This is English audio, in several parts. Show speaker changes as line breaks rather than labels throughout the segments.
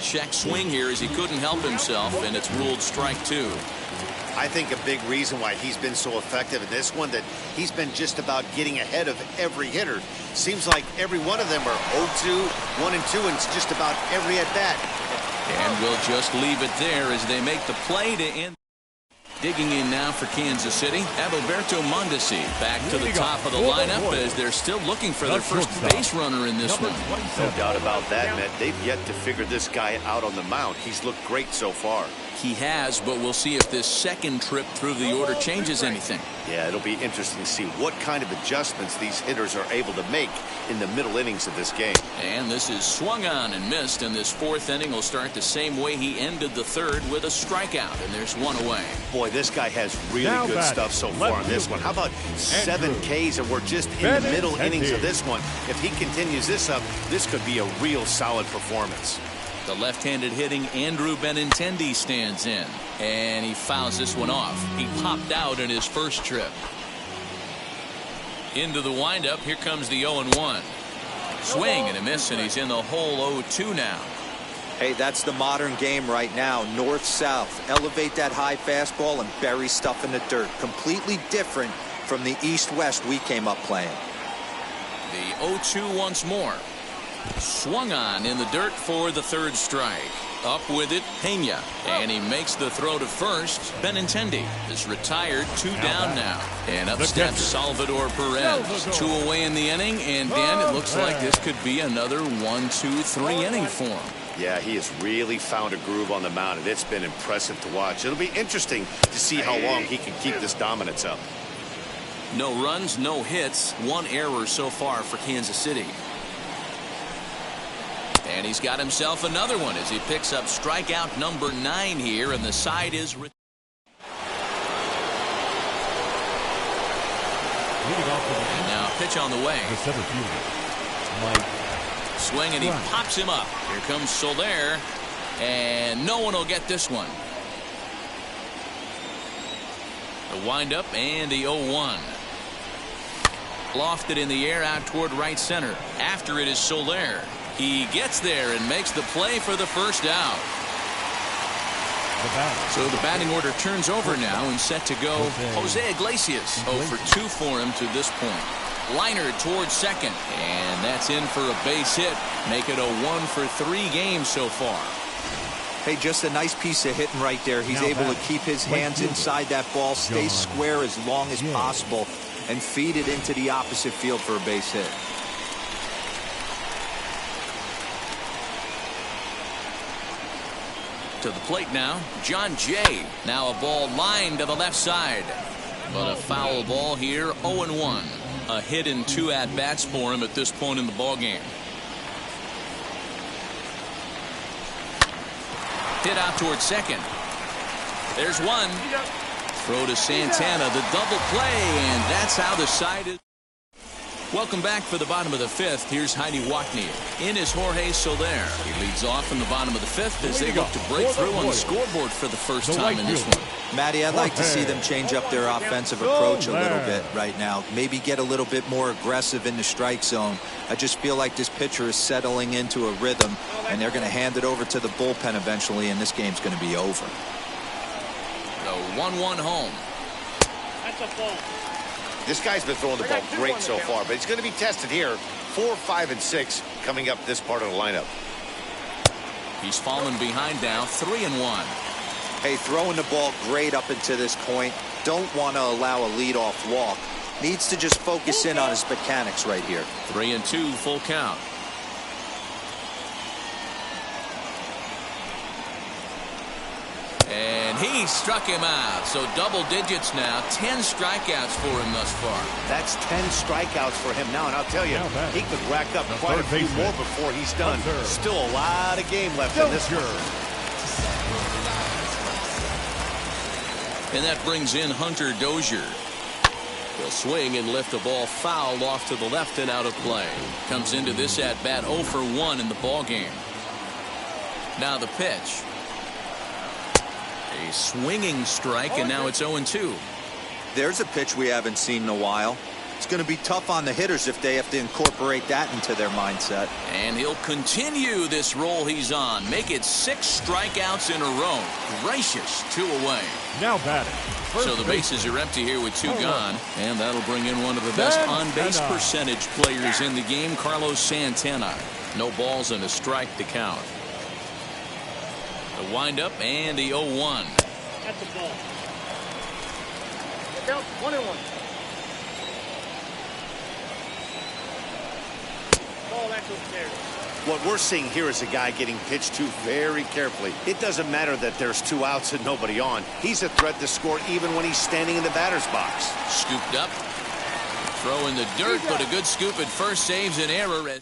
check swing here as he couldn't help himself, and it's ruled strike 2.
I think a big reason why he's been so effective in this one, that he's been just about getting ahead of every hitter. Seems like every one of them are 0-2, 1-2, and it's just about every at-bat.
And we'll just leave it there as they make the play to end. Digging in now for Kansas City, Adalberto Mondesi back to the top of the lineup as they're still looking for their first base runner in this one.
No doubt about that, Matt. They've yet to figure this guy out on the mound. He's looked great so far.
He has, but we'll see if this second trip through the order changes anything.
Yeah, it'll be interesting to see what kind of adjustments these hitters are able to make in the middle innings of this game.
And this is swung on and missed, and this fourth inning will start the same way he ended the third, with a strikeout, and there's one away.
Boy, this guy has really good stuff so far on this one. How about 7 Ks, and we're just in the middle innings of this one. If he continues this up, this could be a real solid performance.
The left-handed hitting Andrew Benintendi stands in, and he fouls this one off. He popped out in his first trip. Into the windup, here comes the 0-1. Swing and a miss, and he's in the hole 0-2 now.
Hey, that's the modern game right now. North-south. Elevate that high fastball and bury stuff in the dirt. Completely different from the east-west we came up playing.
The 0-2 once more. Swung on in the dirt for the third strike. Up with it, Pena. And he makes the throw to first. Benintendi is retired, 2 down now. And up steps Salvador Perez. 2 away in the inning. And Dan, it looks like this could be another 1-2-3 inning for him.
Yeah, he has really found a groove on the mound, and it's been impressive to watch. It'll be interesting to see how long he can keep this dominance up.
No runs, no hits. 1 error so far for Kansas City. And he's got himself another one as he picks up strikeout number 9 here, and the side is. Now pitch on the way. Swing, and he pops him up. Here comes Soler, and no one will get this one. The windup and the 0-1. Lofted in the air out toward right center. After it is Soler. He gets there and makes the play for the first out. So the batting order turns over now and set to go Jose Iglesias. 0 for 2 for him to this point. Liner towards second, and that's in for a base hit. Make it a 1 for 3 game so far.
Hey, just a nice piece of hitting right there. He's able to keep his hands inside that ball, stay square as long as possible, and feed it into the opposite field for a base hit.
To the plate now, John Jay. Now a ball lined to the left side. But a foul ball here, 0-1. A hit in 2 at-bats for him at this point in the ballgame. Hit out towards second. There's one. Throw to Santana, the double play, and that's how the side is. Welcome back for the bottom of the 5th. Here's Heidi Wackney. In is Jorge Soler. He leads off in the bottom of the 5th as they look to break through on the scoreboard for the first time in this one.
Matty, I'd like to see them change up their offensive approach a little bit right now. Maybe get a little bit more aggressive in the strike zone. I just feel like this pitcher is settling into a rhythm, and they're going to hand it over to the bullpen eventually, and this game's going to be over.
The 1-1 home.
That's a ball.
This guy's been throwing the ball great so far, but he's going to be tested here. 4, 5, and 6 coming up this part of the lineup.
He's fallen behind now, 3-1.
Hey, throwing the ball great up until this point. Don't want to allow a leadoff walk. Needs to just focus in on his mechanics right here.
3-2, full count. And he struck him out. So double digits now. 10 strikeouts for him thus far.
That's 10 strikeouts for him now. And I'll tell you, he could rack up quite a few more before he's done. Still a lot of game left in this one.
And that brings in Hunter Dozier. He'll swing and lift the ball foul off to the left and out of play. Comes into this at bat 0 for 1 in the ball game. Now the pitch. A swinging strike, and now it's 0-2.
There's a pitch we haven't seen in a while. It's going to be tough on the hitters if they have to incorporate that into their mindset.
And he'll continue this roll he's on. Make it 6 strikeouts in a row. Gracious, 2 away.
Now batting.
So the bases are empty here with 2 gone. And that'll bring in one of the best on-base percentage players in the game, Carlos Santana. No balls and a strike to count. The windup and the 0-1.
That's a ball. Look out, 1-1. Ball, that's upstairs.
What we're seeing here is a guy getting pitched to very carefully. It doesn't matter that there's 2 outs and nobody on. He's a threat to score even when he's standing in the batter's box.
Scooped up. Throw in the dirt, but a good scoop at first saves an error.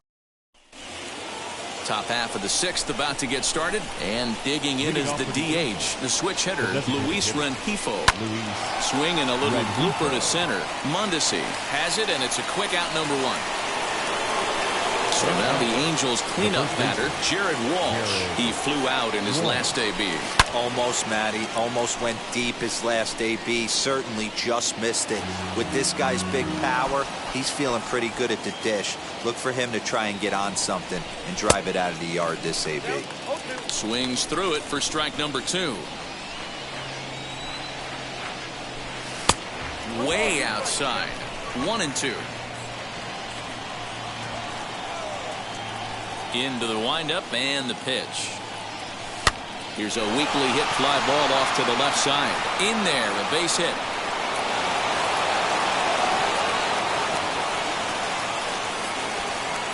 Top half of the 6th about to get started, and digging in is the DH, the switch hitter, Luis Rengifo. Swing and a little blooper to center. Mondesi has it, and it's a quick out, number 1. So now the Angels cleanup batter, Jared Walsh. He flew out in his last AB.
Almost, Matty. Almost went deep his last AB. Certainly just missed it. With this guy's big power, he's feeling pretty good at the dish. Look for him to try and get on something and drive it out of the yard this AB.
Swings through it for strike number 2. Way outside. 1-2. Into the windup and the pitch. Here's a weakly hit fly ball off to the left side. In there, a base hit.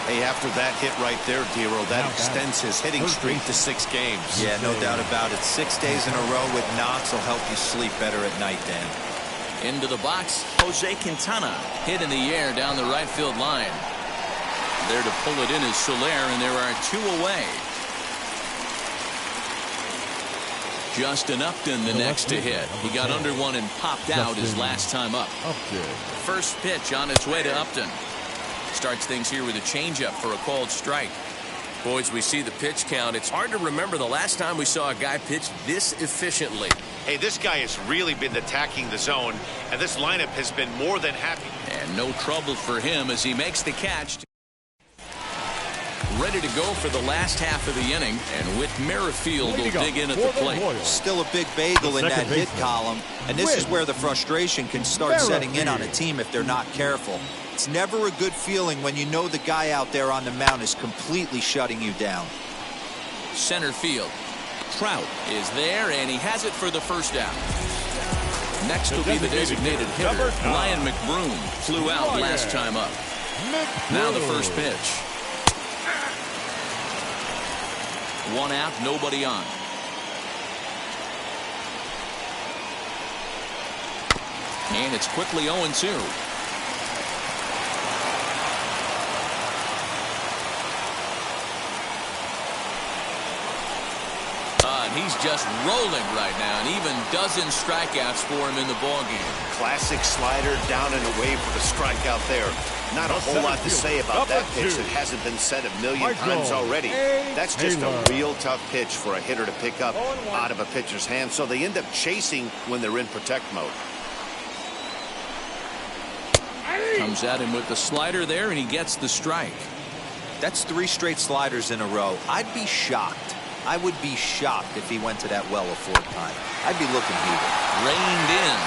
Hey, after that hit right there, Dero, that extends his hitting streak to 6 games.
Yeah, no doubt about it. 6 days in a row with knocks will help you sleep better at night, Dan.
Into the box, Jose Quintana. Hit in the air down the right field line. There to pull it in is Soler, and there are 2 away. Justin Upton the next to hit. He got under one and popped out his last time up. First pitch on its way to Upton. Starts things here with a changeup for a called strike. Boys, we see the pitch count. It's hard to remember the last time we saw a guy pitch this efficiently.
Hey, this guy has really been attacking the zone, and this lineup has been more than happy.
And no trouble for him as he makes the catch. Ready to go for the last half of the inning, and Whit Merrifield will dig in at the plate.
Still a big bagel in that hit column, and this is where the frustration can start setting in on a team if they're not careful. It's never a good feeling when you know the guy out there on the mound is completely shutting you down.
Center field. Trout is there, and he has it for the first down. Next will be the designated hitter, Ryan McBroom. Flew out last time up. Now the first pitch. 1 out, nobody on. And it's quickly 0-2. And he's just rolling right now, and even dozen strikeouts for him in the ballgame.
Classic slider down and away for the strikeout there. Not a whole lot to say about that pitch that hasn't been said a million times already. That's just a real tough pitch for a hitter to pick up out of a pitcher's hand, so they end up chasing when they're in protect mode.
Comes at him with the slider there, and he gets the strike.
That's 3 straight sliders in a row. I'd be shocked. I would be shocked if he went to that well a 4th time. I'd be looking heated.
Reined in.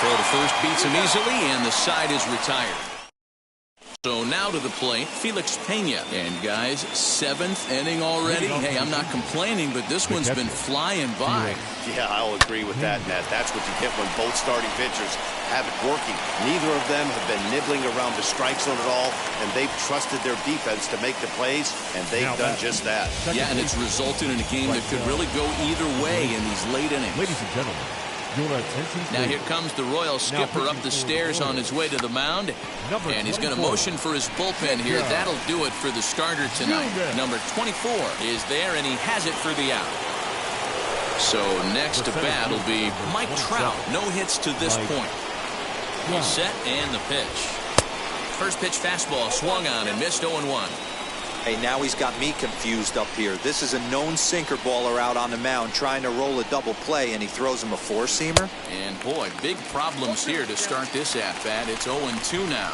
Throw to first beats him easily, and the side is retired. So now to the plate, Felix Pena. And guys, 7th inning already. Hey, I'm not complaining, but this one's been flying by.
Yeah, I'll agree with that, Matt. That's what you get when both starting pitchers have it working. Neither of them have been nibbling around the strike zone at all, and they've trusted their defense to make the plays, and they've done just that.
Yeah, and it's resulted in a game that could really go either way in these late innings.
Ladies and gentlemen, your attention,
now here comes the Royal skipper up the stairs on his way to the mound, and he's going to motion for his bullpen here. That'll do it for the starter tonight. Number 24 is there, and he has it for the out. So next to bat will be Mike Trout. No hits to this point. He's set, and the pitch. First pitch fastball swung on and missed. 0-1.
Hey, now he's got me confused up here. This is a known sinker baller out on the mound trying to roll a double play, and he throws him a four-seamer.
And boy, big problems here to start this at-bat. It's 0-2 now.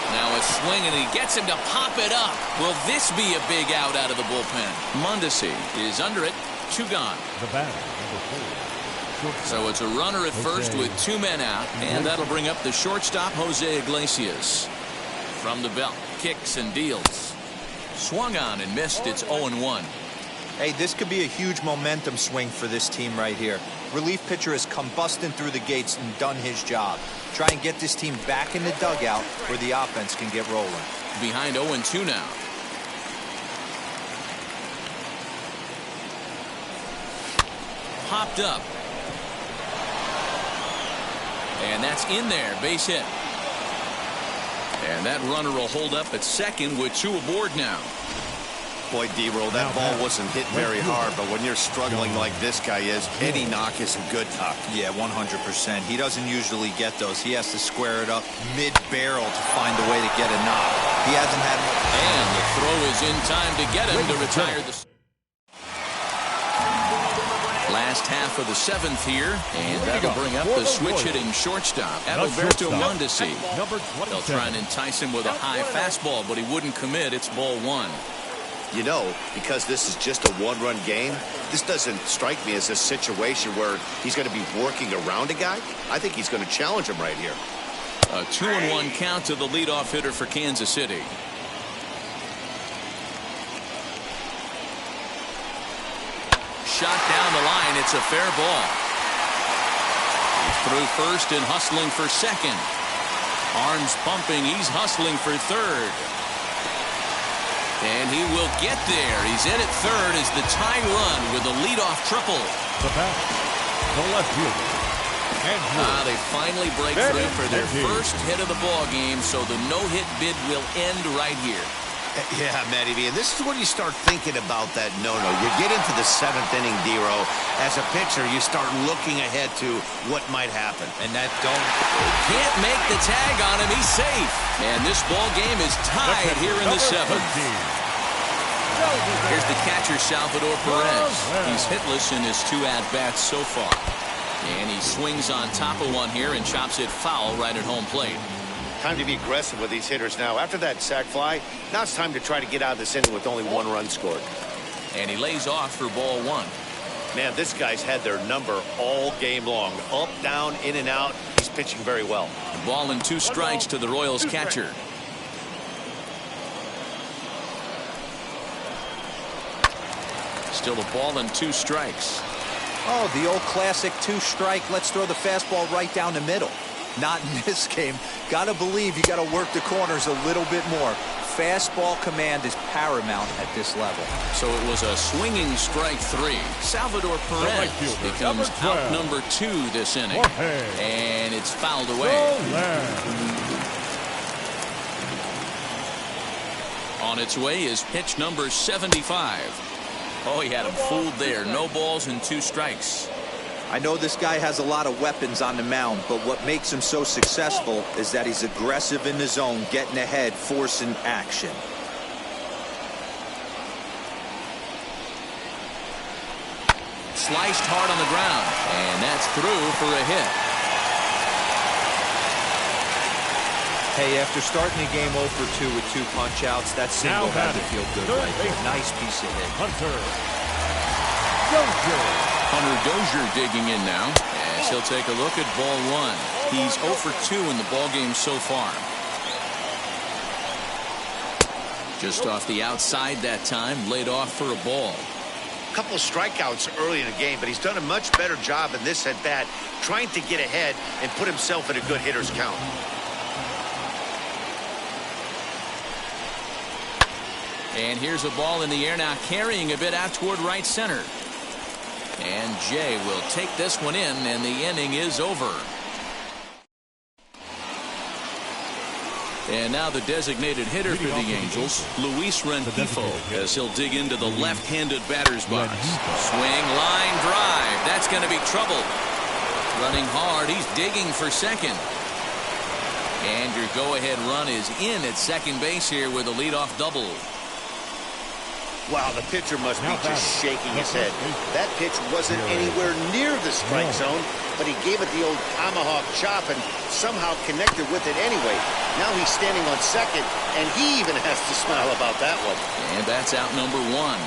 Now a swing, and he gets him to pop it up. Will this be a big out of the bullpen? Mondesi is under it. 2 gone.
The batter, number 4.
So it's a runner at first with 2 men out, and that'll bring up the shortstop, Jose Iglesias. From the belt, kicks and deals. Swung on and missed. It's 0-1.
Hey, this could be a huge momentum swing for this team right here. Relief pitcher has come busting through the gates and done his job. Try and get this team back in the dugout where the offense can get rolling.
Behind 0-2 now. Popped up. And that's in there, base hit. And that runner will hold up at second with 2 aboard now.
Boy, D-Roll, that ball wasn't hit very hard, but when you're struggling like this guy is, any knock is a good knock.
Yeah, 100%. He doesn't usually get those. He has to square it up mid-barrel to find a way to get a knock. He hasn't had much.
And the throw is in time to get him to retire the last half of the 7th here, and that'll bring up the switch-hitting shortstop, Adalberto Mondesi. They'll try and entice him with a high fastball, but he wouldn't commit. It's ball 1.
You know, because this is just a one-run game, this doesn't strike me as a situation where he's going to be working around a guy. I think he's going to challenge him right here.
A 2-1 count to the leadoff hitter for Kansas City. Shot down the line. It's a fair ball. He's through first and hustling for second. Arms pumping. He's hustling for third. And he will get there. He's in at third as the tying run with a leadoff triple.
The batter, the left fielder.
They finally break through for their first hit of the ball game, so the no-hit bid will end right here.
Yeah, Matty V, and this is when you start thinking about that no-no. You get into the 7th inning, D-Row. As a pitcher, you start looking ahead to what might happen.
And that don't...
Can't make the tag on him. He's safe. And this ball game is tied here in the 7th. Here's the catcher, Salvador Perez. He's hitless in his 2 at-bats so far. And he swings on top of one here and chops it foul right at home plate.
Time to be aggressive with these hitters now. After that sac fly, now it's time to try to get out of this inning with only 1 run scored.
And he lays off for ball 1.
Man, this guy's had their number all game long. Up, down, in and out. He's pitching very well.
Ball and 2 strikes to the Royals catcher. Still a ball and 2 strikes.
Oh, the old classic 2-strike. Let's throw the fastball right down the middle. Not in this game. Gotta believe you gotta work the corners a little bit more. Fastball command is paramount at this level.
So it was a swinging strike 3. Salvador Perez becomes out number 2 this inning. And it's fouled away. On its way is pitch number 75. Oh, he had him fooled there. No balls and 2 strikes.
I know this guy has a lot of weapons on the mound, but what makes him so successful is that he's aggressive in the zone, getting ahead, forcing action.
Sliced hard on the ground, and that's through for a hit.
Hey, after starting the game 0 for 2 with 2 punch-outs, that single had to feel good right there. Nice piece of hit.
Hunter
Dozier digging in now, as he'll take a look at ball 1. He's 0 for 2 in the ball game so far. Just off the outside that time, laid off for a ball.
A couple of strikeouts early in the game, but he's done a much better job in this at-bat, trying to get ahead and put himself in a good hitter's count.
And here's a ball in the air now, carrying a bit out toward right center. And Jay will take this one in, and the inning is over. And now the designated hitter for the Angels, Luis Rengifo, as he'll dig into the left-handed batter's box. Swing, line drive. That's going to be trouble. Running hard. He's digging for second. And your go-ahead run is in at second base here with a leadoff double.
Wow, the pitcher must be just shaking his head. That pitch wasn't anywhere near the strike zone, but he gave it the old tomahawk chop and somehow connected with it anyway. Now he's standing on second, and he even has to smile about that one.
And that's out number one.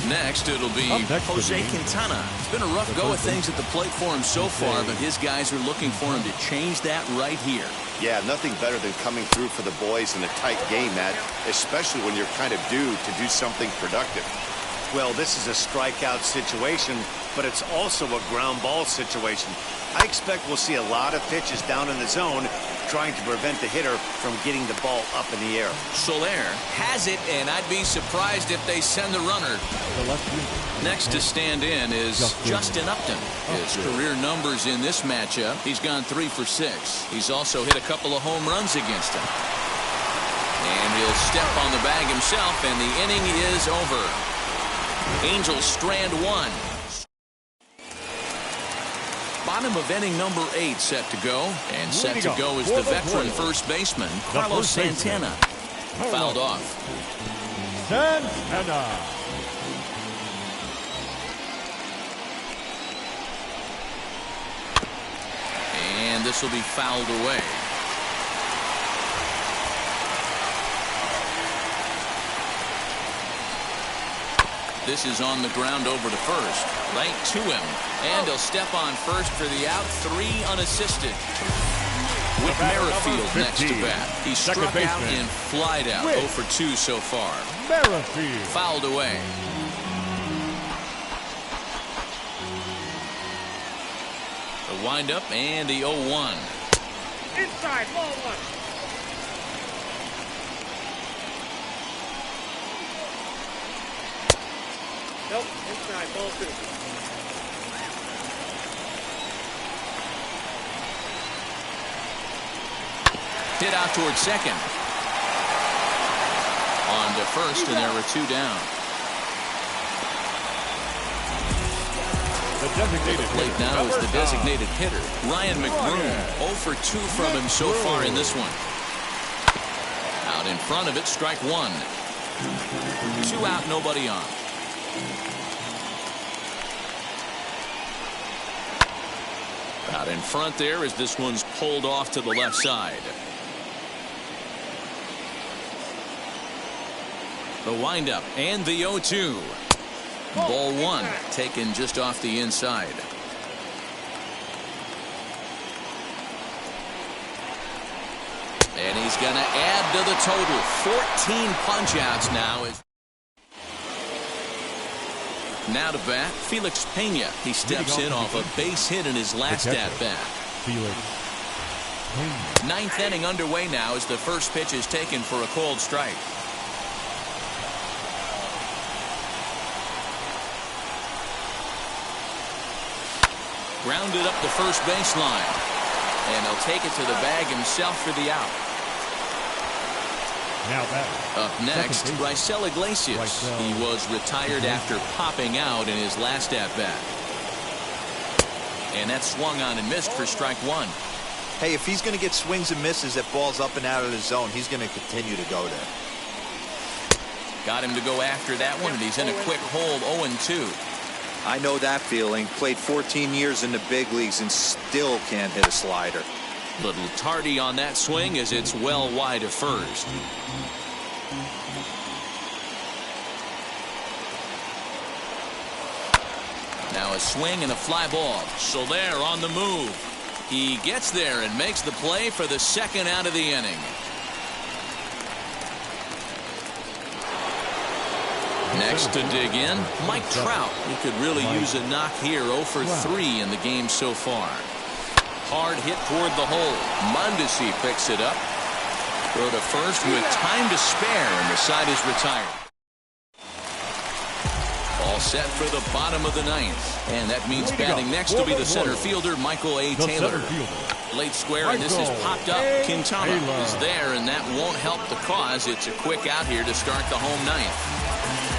Next, it'll be Jose Quintana. It's been a rough go of things at the plate for him so far, but his guys are looking for him to change that right here.
Yeah, nothing better than coming through for the boys in a tight game, Matt, especially when you're kind of due to do something productive. Well, this is a strikeout situation, but it's also a ground ball situation. I expect we'll see a lot of pitches down in the zone trying to prevent the hitter from getting the ball up in the air.
Soler has it, and I'd be surprised if they send the runner. Next to stand in is Justin Upton. His career numbers in this matchup, he's gone 3 for 6. He's also hit a couple of home runs against him. And he'll step on the bag himself, and the inning is over. Angels strand one. Bottom of inning number 8 set to go. And set to go is the veteran first baseman, Carlos Santana. Fouled off.
Santana.
And this will be fouled away. This is on the ground over to first. Right to him. And he'll step on first for the out. 3 unassisted. With Merrifield next to bat. He struck out and flied out. 0 for 2 so far.
Merrifield.
Fouled away. The windup and the 0-1.
Inside, ball 1. Nope, inside, ball 2.
Hit out towards second. On to first, and there were 2 down.
The designated
Plate now is the designated hitter, Ryan McBroom. 0 for 2 from him so far in this one. Out in front of it, strike 1. 2 out, nobody on. Out in front there as this one's pulled off to the left side. The windup and the 0-2. Ball 1 taken just off the inside. And he's going to add to the total. 14 punch-outs now. Now to bat, Felix Pena. He steps in off a base hit in his last at-bat.
Felix.
9th inning underway now as the first pitch is taken for a called strike. Grounded up the first baseline. And he'll take it to the bag himself for the out.
Now back.
Up next, Raisel Iglesias. He was retired after popping out in his last at-bat. And that swung on and missed for strike 1.
Hey, if he's going to get swings and misses at balls up and out of the zone, he's going to continue to go there.
Got him to go after that one, and he's in a quick hold. 0-2.
I know that feeling. Played 14 years in the big leagues and still can't hit a slider.
Little tardy on that swing as it's well wide of first. Now a swing and a fly ball. Soler on the move. He gets there and makes the play for the second out of the inning. Next to dig in, Mike Trout. He could really use a knock here. 0 for 3 in the game so far. Hard hit toward the hole. Mondesi picks it up. Throw to first with time to spare, and the side is retired. All set for the bottom of the 9th. And that means batting next will be the center fielder, Michael A. Taylor. Late square, and this is popped up. Quintana is there, and that won't help the cause. It's a quick out here to start the home 9th.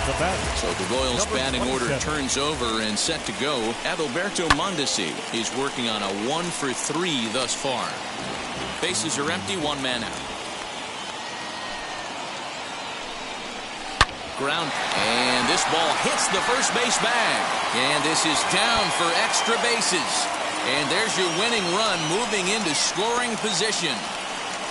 the bat.
So the Royals
Number
batting order
27.
turns over and set to go. Adalberto Mondesi. He's working on a 1-for-3 thus far. Bases are empty, one man out. Ground, and this ball hits the first base bag. And this is down for extra bases. And there's your winning run moving into scoring position.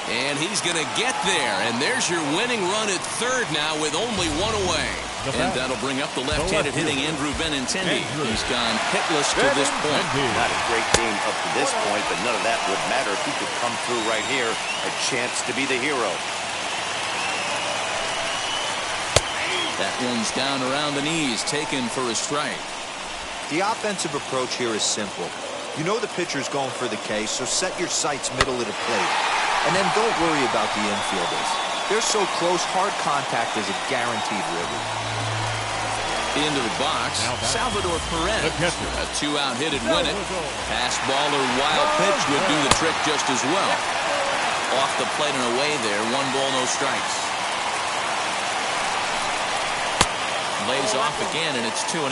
And he's going to get there. And there's your winning run at third now with only one away. And that'll bring up the left-handed hitting Andrew Benintendi. He's gone hitless to this point.
Not a great game up to this point, but none of that would matter if he could come through right here. A chance to be the hero.
That one's down around the knees, taken for a strike.
The offensive approach here is simple. You know the pitcher's going for the K, so set your sights middle of the plate. And then don't worry about the infielders. They're so close, hard contact is a guaranteed river.
Into the box, Salvador Perez. A two-out hit would win it. Pass ball or wild pitch would do the trick just as well. Off the plate and away there, 1 ball, no strikes. Lays off again, and it's 2-0.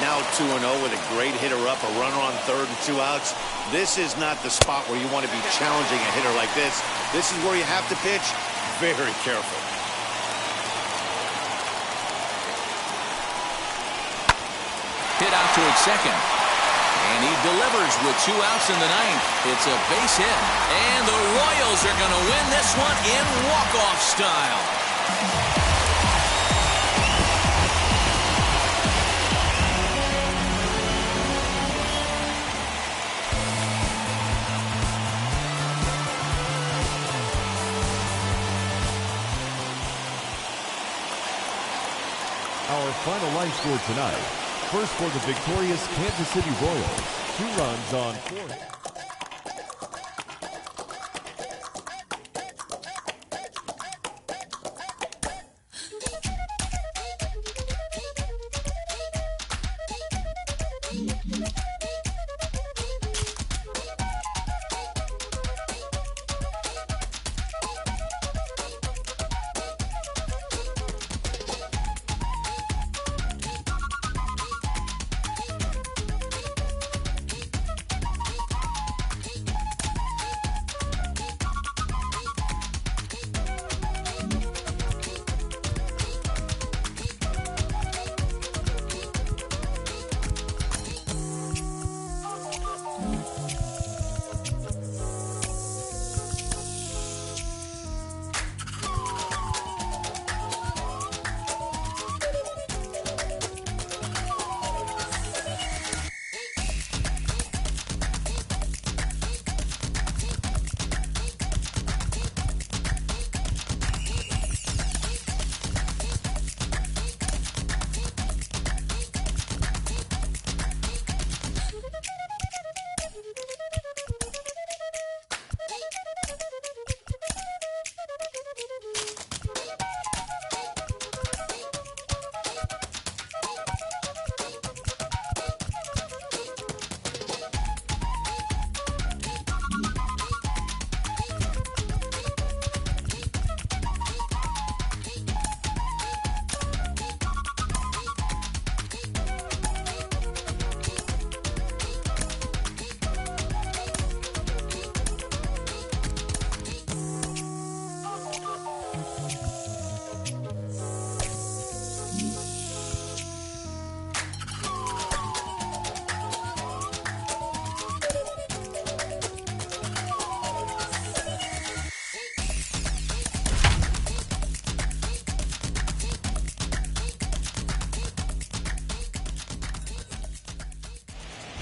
Now 2-0 with a great hitter up, a runner on third and 2 outs. This is not the spot where you want to be challenging a hitter like this. This is where you have to pitch very careful.
Hit out towards second. And he delivers with 2 outs in the ninth. It's a base hit. And the Royals are going to win this one in walk-off style.
Our final line score tonight. First for the victorious Kansas City Royals. 2 runs on 4.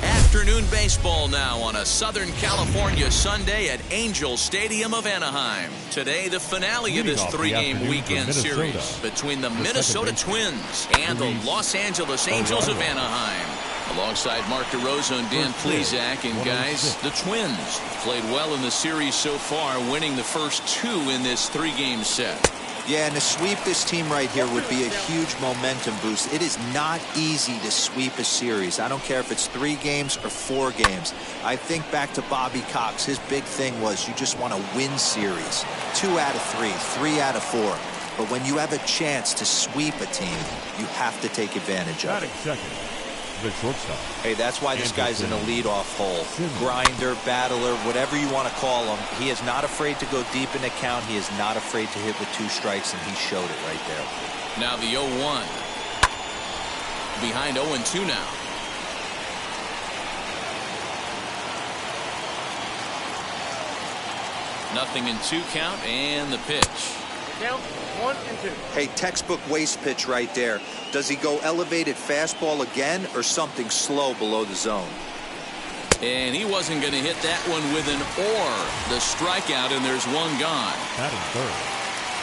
Afternoon baseball now on a Southern California Sunday at Angel Stadium of Anaheim. Today, the finale of this 3-game weekend series between the Minnesota Twins and the Los Angeles Angels of Anaheim. Alongside Mark DeRosa and Dan Plesac, and guys, the Twins played well in the series so far, winning the first 2 in this 3-game set.
Yeah, and to sweep this team right here would be a huge momentum boost. It is not easy to sweep a series. I don't care if it's 3 games or 4 games. I think back to Bobby Cox. His big thing was you just want to win series. 2 out of 3, 3 out of 4. But when you have a chance to sweep a team, you have to take advantage of
Batting
it.
second, the shortstop.
Hey, that's why this guy's in a leadoff hole.
Simmons.
Grinder, battler, whatever you want to call him. He is not afraid to go deep in the count. He is not afraid to hit with 2 strikes, and he showed it right there.
Now the 0-1. Behind 0-2 now. Nothing in 2 count, and the pitch.
Count 1 and 2.
Hey, textbook waste pitch right there. Does he go elevated fastball again or something slow below the zone?
And he wasn't going to hit that one with an or. The strikeout, and there's 1 gone.
Batting third,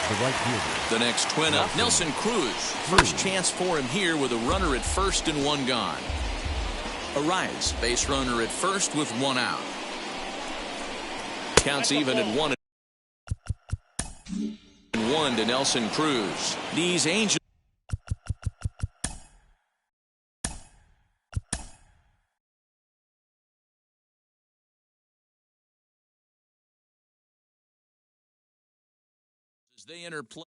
the right fielder.
The next twin up, Nelson Cruz. First chance for him here with a runner at first and 1 gone. Arise, base runner at first with 1 out. Counts even at 1-1 to Nelson Cruz. These Angels. As they enter play.